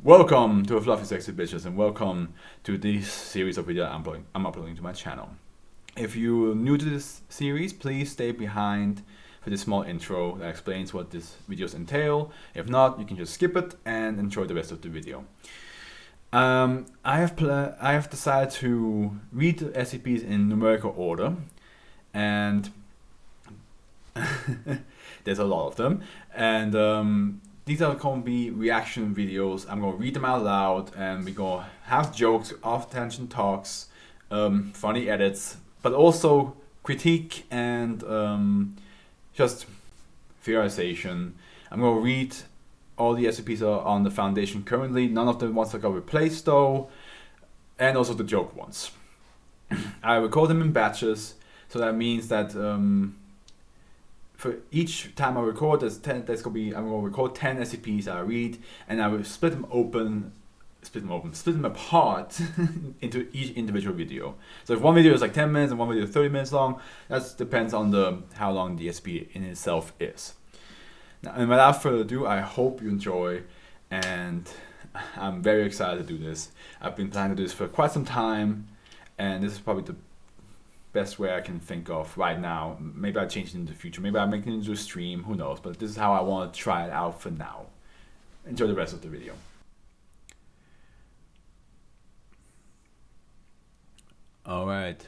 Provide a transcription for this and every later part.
Welcome to a Fluffy Sexy Bitches and welcome to this series of videos I'm uploading to my channel. If you're new to this series, please stay behind for this small intro that explains what these videos entail. If not, you can just skip it and enjoy the rest of the video. I have decided to read the SCPs in numerical order, and there's a lot of them, and these are going to be reaction videos. I'm going to read them out loud, and we're going to have jokes, off-tangent talks, funny edits, but also critique and just theorization. I'm going to read all the SCPs are on the Foundation currently. None of the ones that got replaced though, and also the joke ones. I record them in batches, so that means that for each time I record, I'm going to record 10 SCPs I read, and I will split them apart into each individual video. So if one video is like 10 minutes and one video is 30 minutes long, that depends on how long the SCP in itself is. Now, and without further ado, I hope you enjoy, and I'm very excited to do this. I've been planning to do this for quite some time, and this is probably the best way I can think of right now. Maybe I'll change it in the future. Maybe I'll make it into a stream. Who knows? But this is how I want to try it out for now. Enjoy the rest of the video. Alright.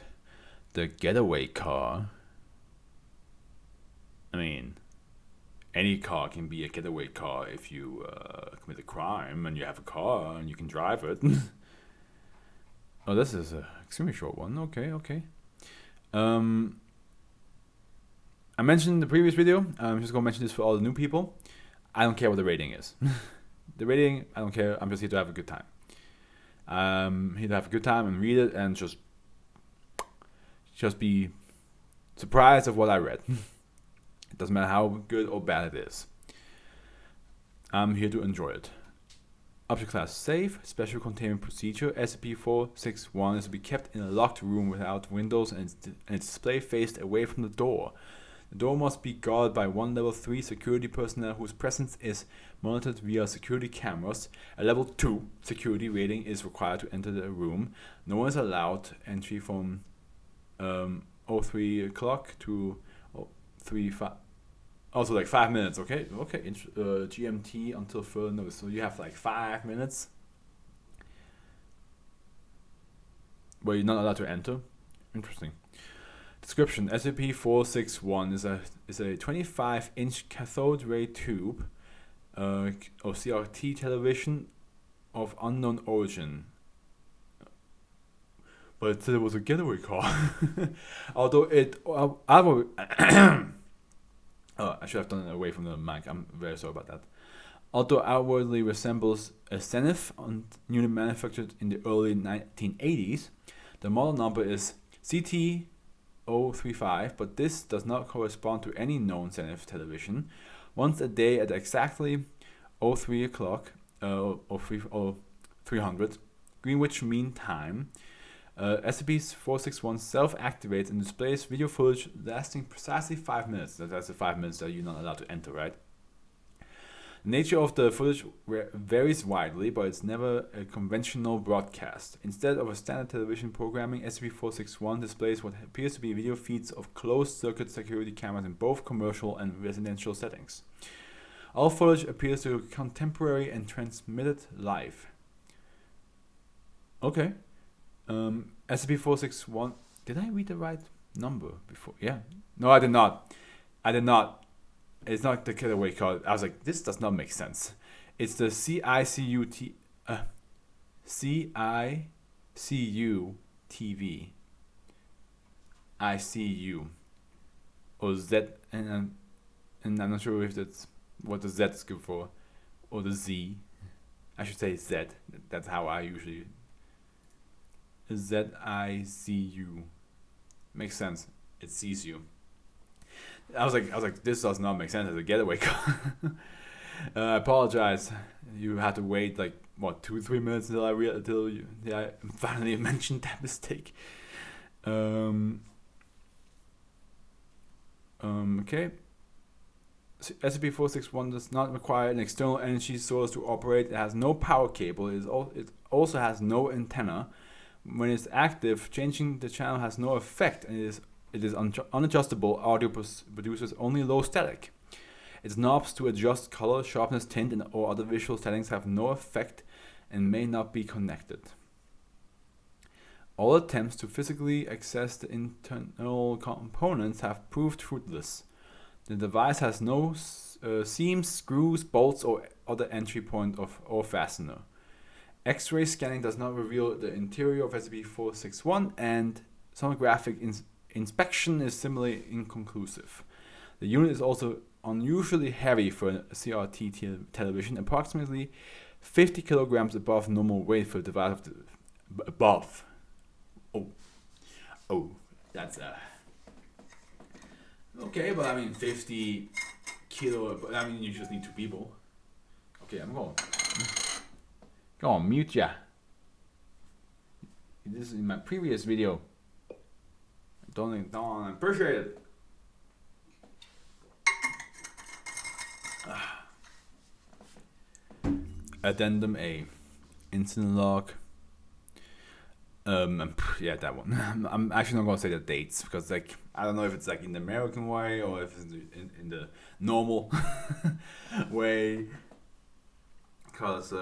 The getaway car. I mean, any car can be a getaway car if you commit a crime and you have a car and you can drive it. Oh, this is an extremely short one. Okay. I mentioned in the previous video, I'm just going to mention this for all the new people. I don't care what the rating is. The rating, I don't care. I'm just here to have a good time. Here to have a good time and read it and just be surprised of what I read. It doesn't matter how good or bad it is. I'm here to enjoy it. Object class safe, special containment procedure. SCP-461 is to be kept in a locked room without windows and its display faced away from the door. The door must be guarded by one level 3 security personnel whose presence is monitored via security cameras. A level 2 security rating is required to enter the room. No one is allowed entry from 03 o'clock to 3:05. Also like 5 minutes, okay? GMT until further notice. So you have like 5 minutes where you're not allowed to enter. Interesting. Description: SCP-461 is a 25-inch cathode ray tube or CRT television of unknown origin. But it said it was a getaway car. Although I should have done it away from the mic. I'm very sorry about that. Although outwardly resembles a Zenith newly manufactured in the early 1980s, the model number is CT-035, but this does not correspond to any known Zenith television. Once a day at exactly 03 o'clock or 300 Greenwich Mean Time, SCP-461 self-activates and displays video footage lasting precisely 5 minutes. That's the 5 minutes that you're not allowed to enter, right? The nature of the footage varies widely, but it's never a conventional broadcast. Instead of a standard television programming, SCP-461 displays what appears to be video feeds of closed-circuit security cameras in both commercial and residential settings. All footage appears to be contemporary and transmitted live. Okay. SCP-461. Did I read the right number before? Yeah. No, I did not. It's not the getaway car. I was like, this does not make sense. It's the ZICU-TV. ICU. Or Z, and I'm not sure if that's what the Z is good for. Or the Z. I should say Z. That's how I usually... ZICU. Makes sense. It sees you. I was like, this does not make sense as a getaway car. I apologize. You had to wait like what 2-3 minutes until I finally mentioned that mistake. Okay. SCP-461 does not require an external energy source to operate. It has no power cable. It also has no antenna. When it's active, changing the channel has no effect, and it is unadjustable. Audio produces only low static. Its knobs to adjust color, sharpness, tint, or other visual settings have no effect and may not be connected. All attempts to physically access the internal components have proved fruitless. The device has no seams, screws, bolts, or other entry point or fastener. X-ray scanning does not reveal the interior of SCP-461, and sonographic inspection is similarly inconclusive. The unit is also unusually heavy for a CRT television, approximately 50 kilograms above normal weight for a device of above. Oh, that's okay, but I mean 50 kilo. I mean you just need 2 people. Okay, I'm going. Go on, mute ya. This is in my previous video. Don't appreciate it. Addendum A, incident log. Yeah, that one. I'm actually not gonna say the dates because like I don't know if it's like in the American way or if it's in the normal way. Because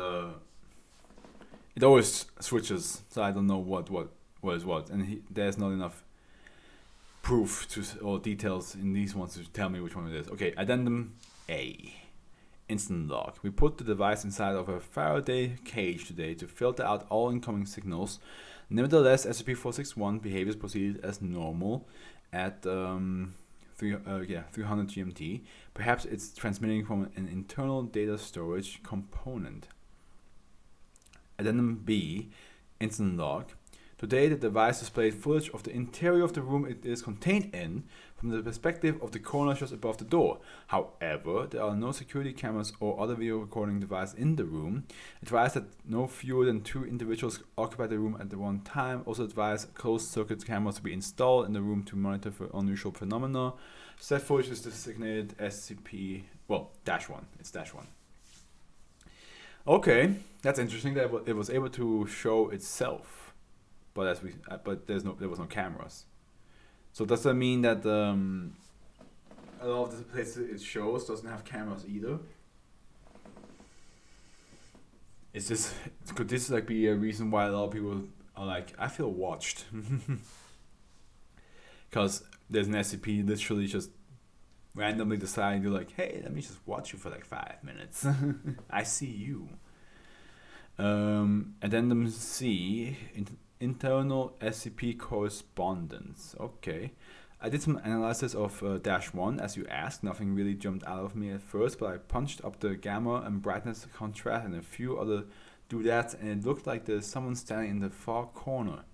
it always switches, so I don't know what is what, and there's not enough proof or details in these ones to tell me which one it is. Okay, addendum A. Instant log. We put the device inside of a Faraday cage today to filter out all incoming signals. Nevertheless, SCP-461 behaviors proceeded as normal at 300 GMT. Perhaps it's transmitting from an internal data storage component. Addendum B. Instant log. Today, the device displayed footage of the interior of the room it is contained in from the perspective of the corner just above the door. However, there are no security cameras or other video recording device in the room. Advise that no fewer than 2 individuals occupy the room at the one time. Also advise closed-circuit cameras to be installed in the room to monitor for unusual phenomena. Set footage is designated SCP, -1. It's -1. Okay, that's interesting that it was able to show itself. But there was no cameras. So does that mean that a lot of the places it shows doesn't have cameras either? Could this like be a reason why a lot of people are like, I feel watched? Because there's an SCP literally just randomly deciding to like, hey, let me just watch you for like 5 minutes. I see you. Addendum C. Internal SCP correspondence. Okay. I did some analysis of -1 as you asked. Nothing really jumped out of me at first, but I punched up the gamma and brightness contrast and a few other doodads, and it looked like there's someone standing in the far corner.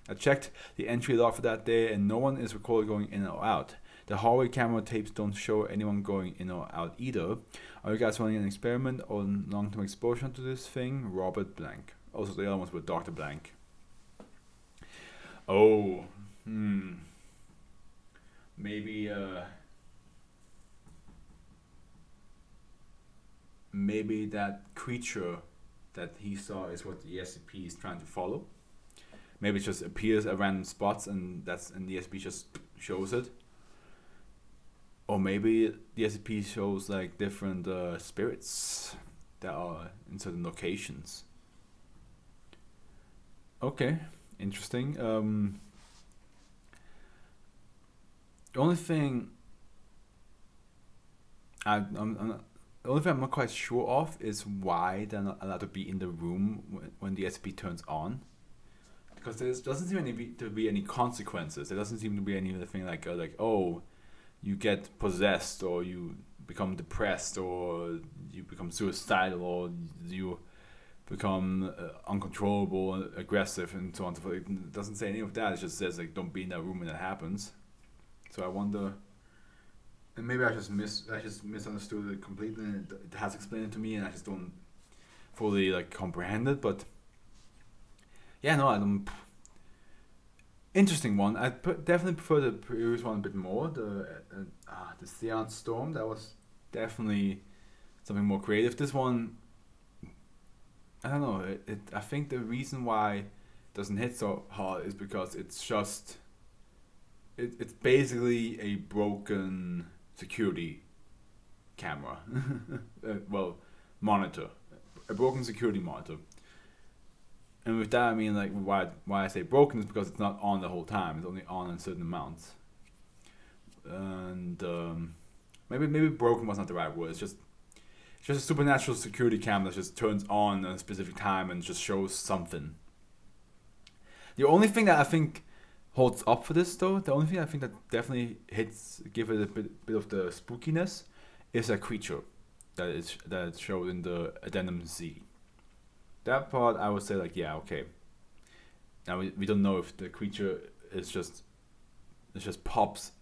I checked the entry log for that day and no one is recorded going in or out. The hallway camera tapes don't show anyone going in or out either. Are you guys running an experiment on long-term exposure to this thing? Robert Blank. Also the other ones were Dr. Blank. Oh, maybe that creature that he saw is what the SCP is trying to follow. Maybe it just appears at random spots and the SCP just shows it. Or maybe the SCP shows like different spirits that are in certain locations. Okay, interesting. The only thing I'm not quite sure of is why they're not allowed to be in the room when the SCP turns on. Because there doesn't seem to be any consequences. There doesn't seem to be anything like oh, you get possessed or you become depressed or you become suicidal or you become uncontrollable, aggressive, and so on. It doesn't say any of that. It just says like don't be in that room when that happens. So I wonder, and maybe I just misunderstood it completely. And it has explained it to me, and I just don't fully like comprehend it. But yeah, no, I don't. interesting one. Definitely prefer the previous one a bit more. The Seance Storm, that was definitely something more creative. This one, I don't know. I think the reason why it doesn't hit so hard is because it's basically a broken security camera. Well, monitor, a broken security monitor. And with that, I mean, like, why I say broken is because it's not on the whole time. It's only on in certain amounts. And maybe broken was not the right word. It's just a supernatural security cam that just turns on at a specific time and just shows something. The only thing that I think holds up for this, though, the only thing I think that definitely give it a bit of the spookiness, is a creature that is showed in the addendum Z. That part, I would say, like, yeah, okay. Now we don't know if the creature is just pops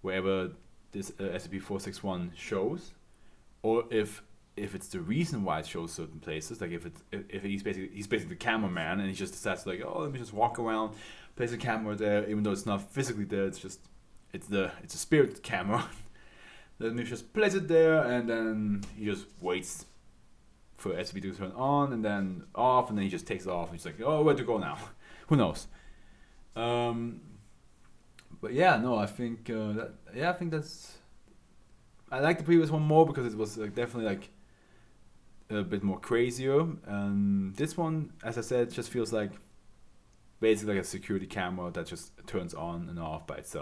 wherever this SCP-461 shows, or if it's the reason why it shows certain places. Like if he's basically the cameraman and he just decides, like, oh, let me just walk around, place a camera there, even though it's not physically there. It's a spirit camera. Let me just place it there, and then he just waits for SCP to turn on and then off, and then he just takes it off. And he's like, oh, where to go now? Who knows? But yeah, no, I think I think that's. I like the previous one more because it was, like, definitely, like, a bit more crazier, and this one, as I said, just feels like basically like a security camera that just turns on and off by itself.